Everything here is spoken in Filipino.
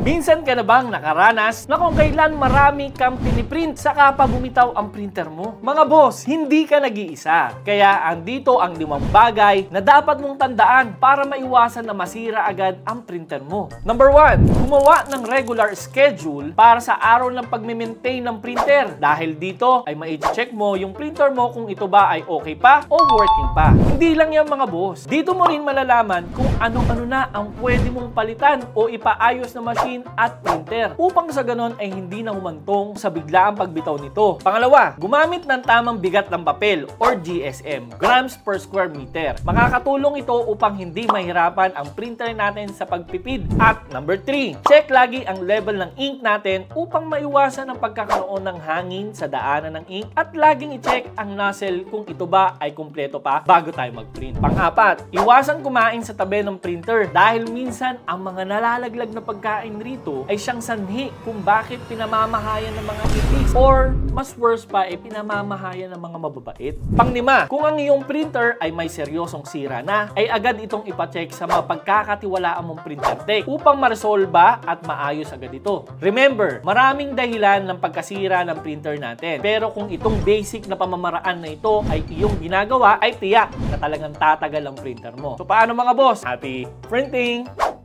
Minsan ka na bang nakaranas na kung kailan marami kang piniprint saka pa bumitaw ang printer mo? Mga boss, hindi ka nag-iisa. Kaya andito ang 5 bagay na dapat mong tandaan para maiwasan na masira agad ang printer mo. Number 1, gumawa ng regular schedule para sa araw ng pagme-maintain ng printer. Dahil dito ay ma-check mo yung printer mo kung ito ba ay okay pa o working pa. Hindi lang yan mga boss. Dito mo rin malalaman kung ano-ano na ang pwede mong palitan o ipaayos na machine at printer upang sa ganon ay hindi na humantong sa biglaang pagbitaw nito. Pangalawa, gumamit ng tamang bigat ng papel or GSM, grams per square meter. Makakatulong ito upang hindi mahirapan ang printer natin sa pagpipid. At number 3, check lagi ang level ng ink natin upang maiwasan ang pagkakaroon ng hangin sa daanan ng ink at laging i-check ang nozzle kung ito ba ay kumpleto pa bago tayo mag-print. Pang-apat, iwasan kumain sa tabi ng printer dahil minsan ang mga nalalaglag na pagkain rito ay siyang sanhi kung bakit pinamamahayan ng mga itis or mas worse pa ay pinamamahayan ng mga mababait. Pang-5, kung ang iyong printer ay may seryosong sira na, ay agad itong ipacheck sa mga pagkakatiwalaan mong printer tech upang maresolba at maayos agad ito. Remember, maraming dahilan ng pagkasira ng printer natin. Pero kung itong basic na pamamaraan na ito ay iyong ginagawa, ay tiyak na talagang tatagal ang printer mo. So paano mga boss? Happy printing!